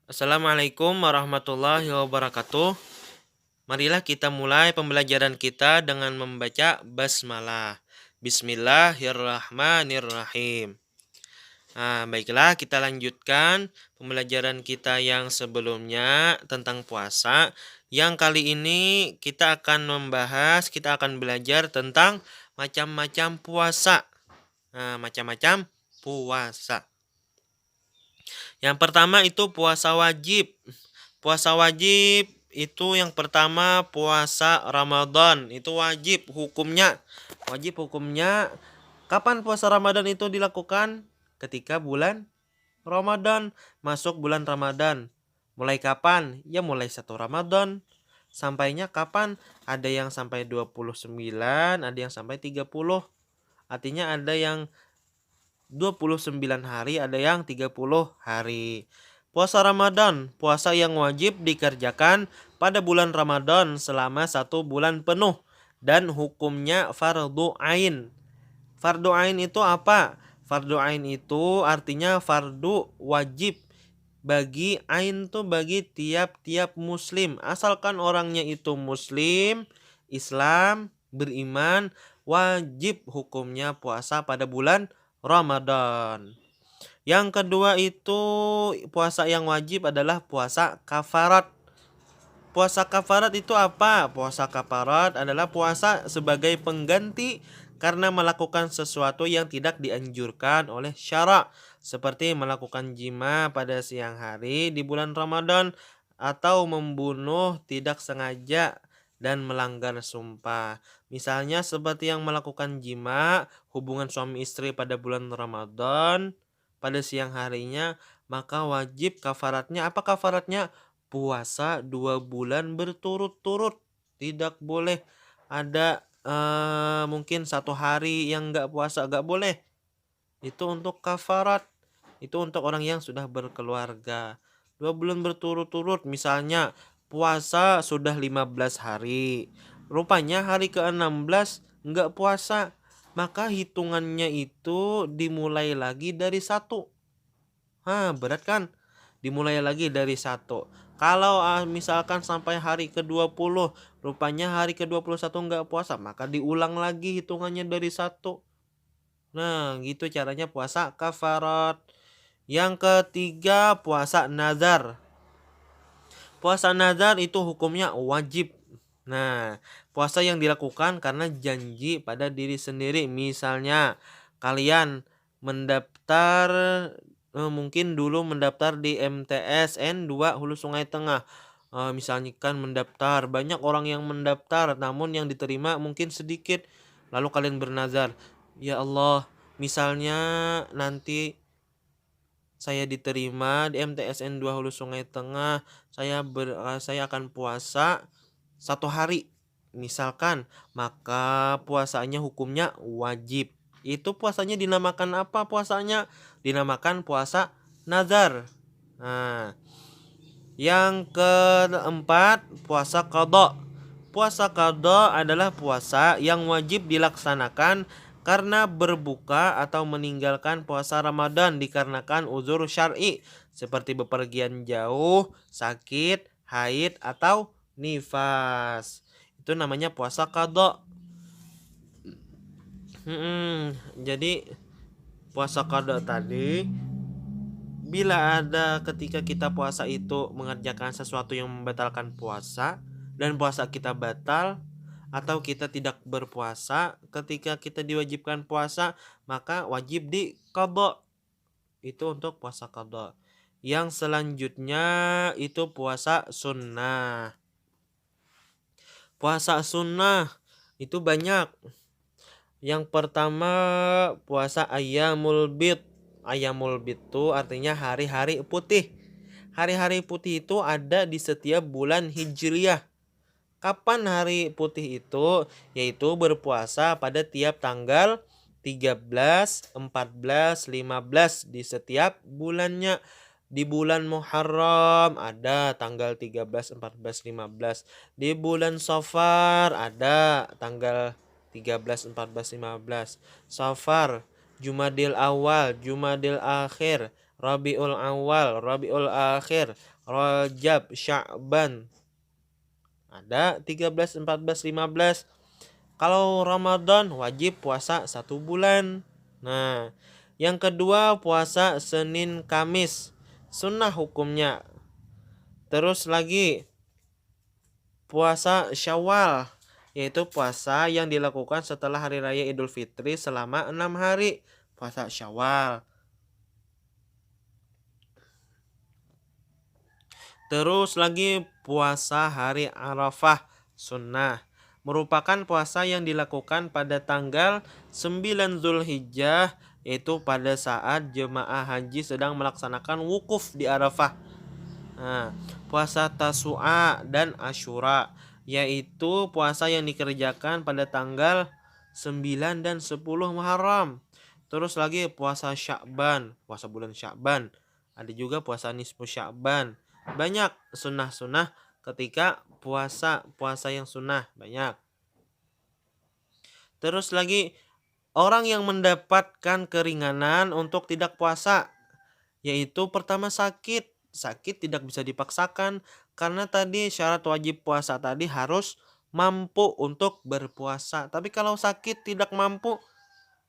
Assalamualaikum warahmatullahi wabarakatuh. Marilah kita mulai pembelajaran kita dengan membaca basmalah. Bismillahirrahmanirrahim. Baiklah, kita lanjutkan pembelajaran kita yang sebelumnya tentang puasa. Yang kali ini kita akan belajar tentang macam-macam puasa. Macam-macam puasa. Yang pertama itu puasa wajib. Puasa wajib itu yang pertama puasa Ramadan. Itu wajib hukumnya. Wajib hukumnya kapan puasa Ramadan itu dilakukan? Ketika bulan Ramadan, masuk bulan Ramadan. Mulai kapan? Ya mulai 1 Ramadan. Sampainya kapan? Ada yang sampai 29, ada yang sampai 30. Artinya ada yang 29 hari, ada yang 30 hari. Puasa Ramadan, puasa yang wajib dikerjakan pada bulan Ramadan selama 1 bulan penuh dan hukumnya fardu ain. Fardu ain itu apa? Fardu ain itu artinya fardu wajib bagi ain tuh bagi tiap-tiap muslim. Asalkan orangnya itu muslim, Islam, beriman, wajib hukumnya puasa pada bulan Ramadan. Yang kedua itu puasa yang wajib adalah puasa kafarat. Puasa kafarat itu apa? Puasa kafarat adalah puasa sebagai pengganti karena melakukan sesuatu yang tidak dianjurkan oleh syara, seperti melakukan jima pada siang hari di bulan Ramadan atau membunuh tidak sengaja dan melanggar sumpah. Misalnya seperti yang melakukan jima, hubungan suami istri pada bulan Ramadan pada siang harinya, maka wajib kafaratnya. Apa kafaratnya? Puasa 2 bulan berturut-turut. Tidak boleh ada mungkin 1 hari yang nggak puasa, nggak boleh. Itu untuk kafarat. Itu untuk orang yang sudah berkeluarga. 2 bulan berturut-turut, misalnya puasa sudah 15 hari. Rupanya hari ke-16 nggak puasa. Maka hitungannya itu dimulai lagi dari 1. Berat kan? Dimulai lagi dari 1. Kalau misalkan sampai hari ke-20, rupanya hari ke-21 nggak puasa, maka diulang lagi hitungannya dari 1. Nah, gitu caranya puasa kafarat. Yang ketiga, puasa nazar. Puasa nazar itu hukumnya wajib. Nah, puasa yang dilakukan karena janji pada diri sendiri. Misalnya, kalian mendaftar mungkin dulu mendaftar di MTS N2 Hulu Sungai Tengah. Misalnya kan mendaftar, banyak orang yang mendaftar namun yang diterima mungkin sedikit. Lalu kalian bernazar, ya Allah, misalnya nanti saya diterima di MTSN 2 Hulu Sungai Tengah, saya akan puasa 1 hari misalkan, maka puasanya hukumnya wajib. Itu puasanya dinamakan apa? Puasanya dinamakan puasa nazar. Nah, yang keempat, puasa qada. Puasa qada adalah puasa yang wajib dilaksanakan karena berbuka atau meninggalkan puasa Ramadan dikarenakan uzur syar'i seperti bepergian jauh, sakit, haid atau nifas. Itu namanya puasa qada. Jadi puasa qada tadi bila ada ketika kita puasa itu mengerjakan sesuatu yang membatalkan puasa dan puasa kita batal, atau kita tidak berpuasa ketika kita diwajibkan puasa, maka wajib diqadha. Itu untuk puasa qadha. Yang selanjutnya itu puasa sunnah. Puasa sunnah itu banyak. Yang pertama puasa ayyamul bid. Ayyamul bid itu artinya hari-hari putih. Hari-hari putih itu ada di setiap bulan Hijriyah. Kapan hari putih itu? Yaitu berpuasa pada tiap tanggal 13, 14, 15 di setiap bulannya. Di bulan Muharram ada tanggal 13, 14, 15. Di bulan Safar ada tanggal 13, 14, 15. Safar, Jumadil Awal, Jumadil Akhir, Rabiul Awal, Rabiul Akhir, Rajab, Sya'ban. Ada 13, 14, 15. Kalau Ramadan wajib puasa 1 bulan. Nah, yang kedua puasa Senin Kamis, sunnah hukumnya. Terus lagi puasa Syawal, yaitu puasa yang dilakukan setelah hari raya Idul Fitri selama 6 hari. Puasa Syawal. Terus lagi puasa hari Arafah, sunnah. Merupakan puasa yang dilakukan pada tanggal 9 Zulhijjah, yaitu pada saat jemaah haji sedang melaksanakan wukuf di Arafah. Nah, puasa Tasu'a dan Asyura, yaitu puasa yang dikerjakan pada tanggal 9 dan 10 Muharram. Terus lagi puasa Sya'ban, puasa bulan Sya'ban. Ada juga puasa nisfu Sya'ban. Banyak sunnah-sunnah ketika puasa yang sunnah, banyak. Terus lagi orang yang mendapatkan keringanan untuk tidak puasa, yaitu pertama sakit. Sakit tidak bisa dipaksakan karena tadi syarat wajib puasa tadi harus mampu untuk berpuasa. Tapi kalau sakit tidak mampu,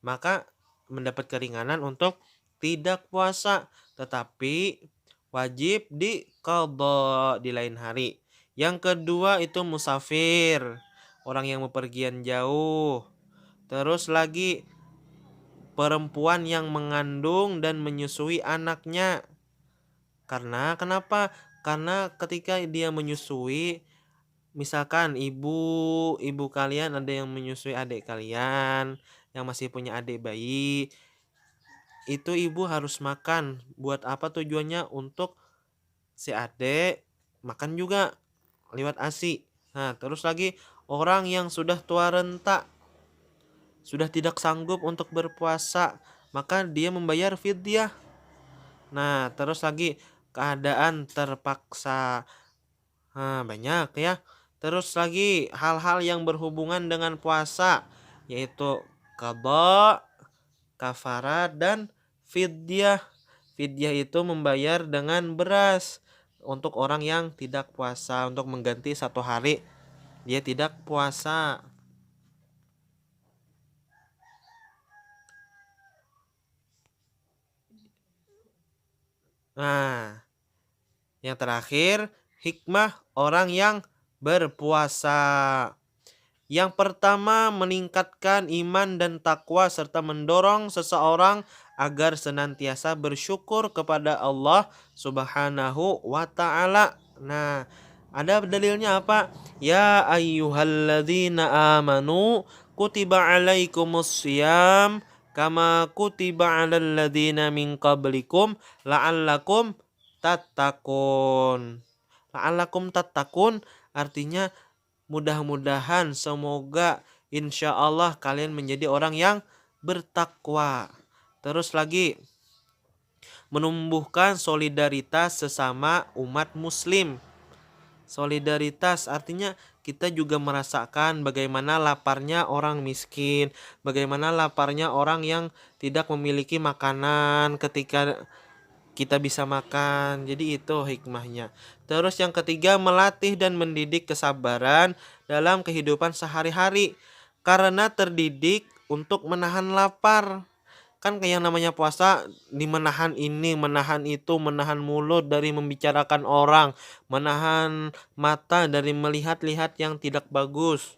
maka mendapat keringanan untuk tidak puasa, tetapi wajib diqadha di lain hari. Yang kedua itu musafir, orang yang bepergian jauh. Terus lagi perempuan yang mengandung dan menyusui anaknya. Karena kenapa? Karena ketika dia menyusui, misalkan ibu kalian ada yang menyusui adik kalian yang masih punya adik bayi, itu ibu harus makan. Buat apa tujuannya? Untuk si adik makan juga lewat ASI. Nah, terus lagi orang yang sudah tua renta, sudah tidak sanggup untuk berpuasa, maka dia membayar fidyah. Nah, terus lagi keadaan terpaksa. Nah, banyak ya. Terus lagi hal-hal yang berhubungan dengan puasa, yaitu qadha, kafarat, dan fidyah. Fidyah itu membayar dengan beras untuk orang yang tidak puasa, untuk mengganti 1 hari dia tidak puasa. Nah, yang terakhir, hikmah orang yang berpuasa. Yang pertama, meningkatkan iman dan takwa serta mendorong seseorang agar senantiasa bersyukur kepada Allah Subhanahu wa taala. Nah, ada dalilnya apa? Ya ayyuhalladzina amanu kutiba alaikumus syiyam kama kutiba alal ladzina min qablikum la'allakum tattaqun. La'allakum tattaqun artinya mudah-mudahan, semoga, insya Allah kalian menjadi orang yang bertakwa. Terus lagi menumbuhkan solidaritas sesama umat muslim. Solidaritas artinya kita juga merasakan bagaimana laparnya orang miskin, bagaimana laparnya orang yang tidak memiliki makanan ketika kita bisa makan. Jadi itu hikmahnya. Terus yang ketiga, melatih dan mendidik kesabaran dalam kehidupan sehari-hari. Karena terdidik untuk menahan lapar. Kan kayak yang namanya puasa, di menahan ini, menahan itu, menahan mulut dari membicarakan orang, menahan mata dari melihat-lihat yang tidak bagus.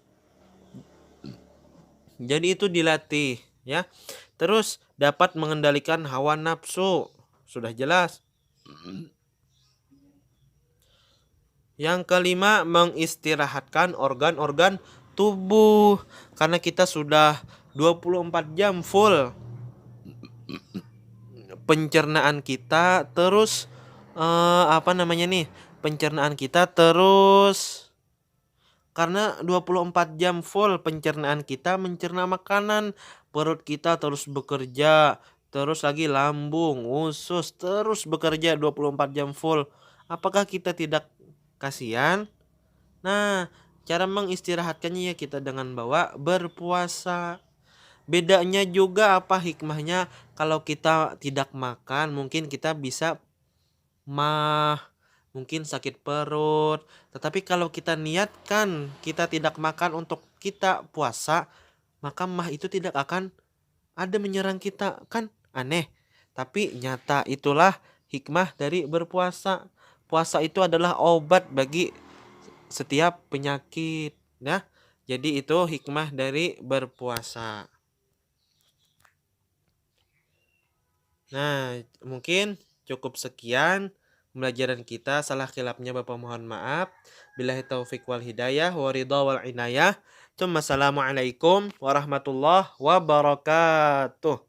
Jadi itu dilatih ya. Terus dapat mengendalikan hawa nafsu. Sudah jelas. Yang kelima, mengistirahatkan organ-organ tubuh. Karena kita sudah 24 jam full pencernaan kita terus pencernaan kita terus, karena 24 jam full pencernaan kita mencerna makanan, perut kita terus bekerja, terus lagi lambung, usus terus bekerja 24 jam full. Apakah kita tidak kasihan? Nah, cara mengistirahatkannya ya kita dengan bawa berpuasa. Bedanya juga apa hikmahnya? kalau kita tidak makan mungkin kita bisa mungkin sakit perut. Tetapi kalau kita niatkan kita tidak makan untuk kita puasa, maka itu tidak akan ada menyerang kita. Kan aneh. Tapi nyata itulah hikmah dari berpuasa. Puasa itu adalah obat bagi setiap penyakit, ya. Jadi itu hikmah dari berpuasa. Nah, mungkin cukup sekian pembelajaran kita. Salah khilafnya Bapak mohon maaf. Billahi taufik wal hidayah wa ridha wal inayah. Assalamualaikum warahmatullahi wabarakatuh.